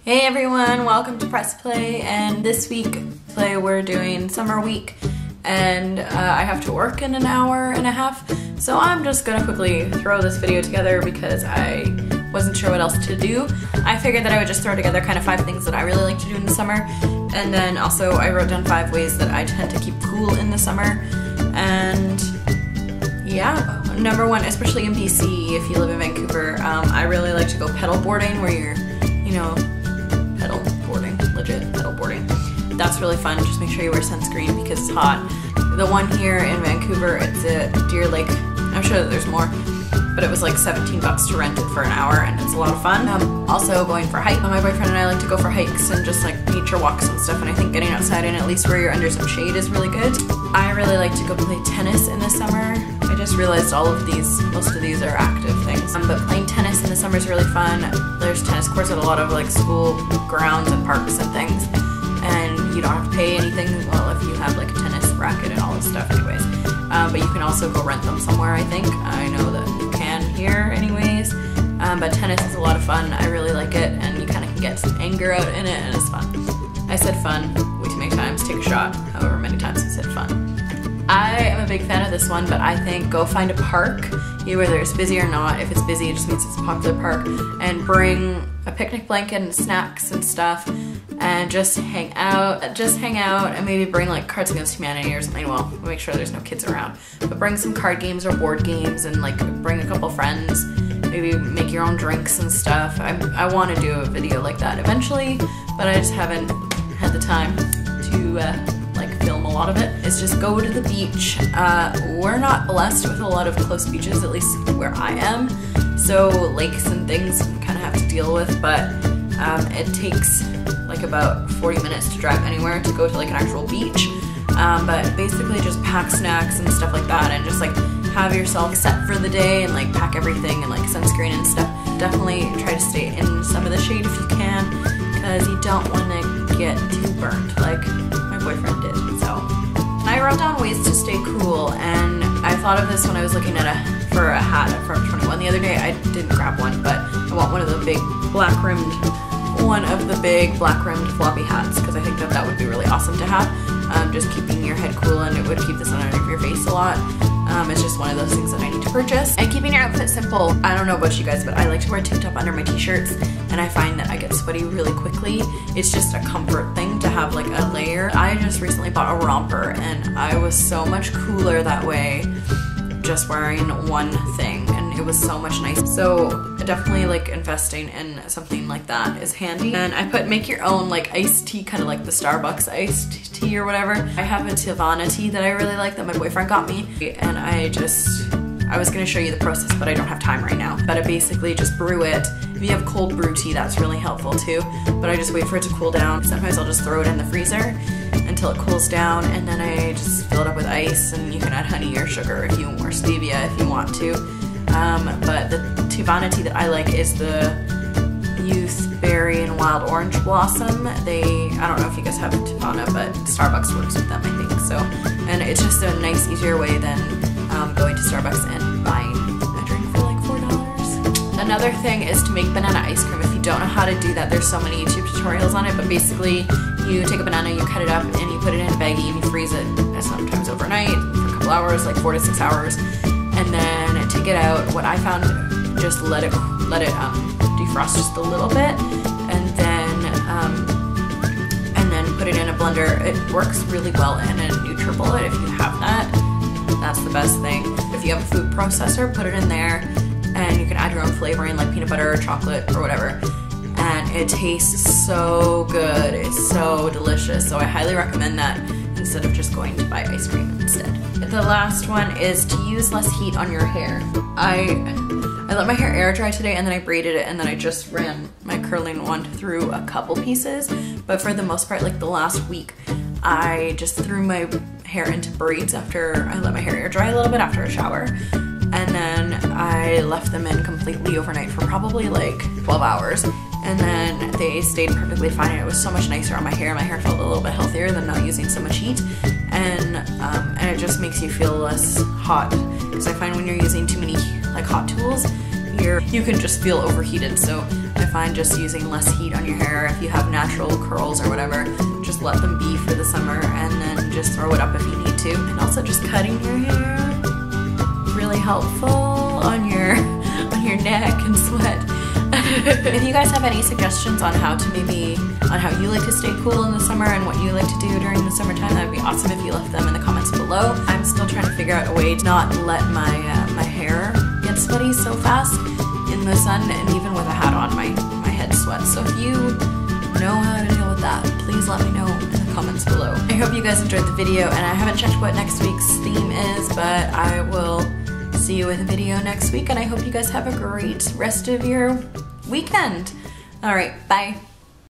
Hey everyone, welcome to Press Play, and this week we're doing summer week, and I have to work in an hour and a half, so I'm just gonna quickly throw this video together because I wasn't sure what else to do. I figured that I would just throw together kind of 5 things that I really like to do in the summer, and then also I wrote down 5 ways that I tend to keep cool in the summer. And yeah, number 1, especially in BC, if you live in Vancouver, I really like to go pedal boarding, where you're, you know, pedal boarding, legit pedal boarding. That's really fun. Just make sure you wear sunscreen because it's hot. The one here in Vancouver, it's at Deer Lake. I'm sure that there's more, but it was like $17 to rent it for an hour, and it's a lot of fun. Also going for a hike. My boyfriend and I like to go for hikes and just like nature walks and stuff, and I think getting outside and at least where you're under some shade is really good. I really like to go play tennis in the summer. I just realized most of these are active things. But playing tennis in the summer is really fun. There's tennis courts at a lot of like school grounds and parks and things, and you don't have to pay anything, well, if you have like a tennis racket and all this stuff anyways. But you can also go rent them somewhere, I think. I know that you can here anyways. But tennis is a lot of fun. I really like it, and you kind of can get some anger out in it, and it's fun. I said fun way too many times. Take a shot, however many times I said fun. I am a big fan of this one, but I think go find a park, whether it's busy or not. If it's busy, it just means it's a popular park, and bring a picnic blanket and snacks and stuff, and just hang out, and maybe bring like Cards Against Humanity or something. Well, make sure there's no kids around, but bring some card games or board games, and like bring a couple friends, maybe make your own drinks and stuff. I want to do a video like that eventually, but I just haven't had the time to like film a lot of it. Is just go to the beach. We're not blessed with a lot of close beaches, at least where I am, so lakes and things we kind of have to deal with, but it takes like about 40 minutes to drive anywhere to go to like an actual beach. But basically just pack snacks and stuff like that, and just like have yourself set for the day, and like pack everything and like sunscreen and stuff. Definitely try to stay in some of the shade if you can, because you don't want to get too burnt like my boyfriend did. So I wrote down ways to stay cool, and I thought of this when I was looking at for a hat at Forever 21 the other day. I didn't grab one, but I want one of the big black rimmed floppy hats, because I think that would be really awesome to have. Just keeping your head cool, and it would keep the sun out of your face a lot. It's just one of those things that I need to purchase. And keeping your outfit simple. I don't know about you guys, but I like to wear a tank top under my t-shirts, and I find that I get sweaty really quickly. It's just a comfort thing to have like a layer. I just recently bought a romper, and I was so much cooler that way, just wearing one thing, and it was so much nicer. So definitely like investing in something like that is handy. And I put make your own like iced tea, kind of like the Starbucks iced tea or whatever. I have a Tivana tea that I really like that my boyfriend got me, and I was gonna show you the process, but I don't have time right now. But I basically just brew it. If you have cold brew tea, that's really helpful too, but I just wait for it to cool down. Sometimes I'll just throw it in the freezer until it cools down, and then I just fill it up with ice, and you can add honey or sugar if you want, or stevia if you want to. But the Tivana tea that I like is the Youth Berry and Wild Orange Blossom. I don't know if you guys have Tivana, but Starbucks works with them, I think. So, and it's just a nice, easier way than going to Starbucks and buying a drink for like $4. Another thing is to make banana ice cream. If you don't know how to do that, there's so many YouTube tutorials on it, but basically you take a banana, you cut it up, and you put it in a baggie, and you freeze it sometimes overnight for a couple hours, like 4 to 6 hours. And then take it out, what I found, just let it defrost just a little bit, and then put it in a blender. It works really well in a NutriBullet if you have that. That's the best thing. If you have a food processor, put it in there, and you can add your own flavoring like peanut butter or chocolate or whatever. And it tastes so good. It's so delicious. So I highly recommend that instead of just going to buy ice cream instead. The last one is to use less heat on your hair. I let my hair air dry today, and then I braided it, and then I just ran my curling wand through a couple pieces. But for the most part, like the last week, I just threw my hair into braids after I let my hair air dry a little bit after a shower. And then I left them in completely overnight for probably like 12 hours. And then they stayed perfectly fine, and it was so much nicer on my hair. My hair felt a little bit healthier than not using so much heat, and it just makes you feel less hot. Because I find when you're using too many like hot tools, here, you can just feel overheated. So I find just using less heat on your hair, if you have natural curls or whatever, just let them be for the summer and then just throw it up if you need to. And also just cutting your hair, really helpful on your neck and sweat. If you guys have any suggestions on how you like to stay cool in the summer and what you like to do during the summertime, that would be awesome if you left them in the comments below. I'm still trying to figure out a way to not let my hair get sweaty so fast in the sun, and even with a hat on, my head sweats. So if you know how to deal with that, please let me know in the comments below. I hope you guys enjoyed the video, and I haven't checked what next week's theme is, but I will see you with a video next week, and I hope you guys have a great rest of your weekend. All right, bye.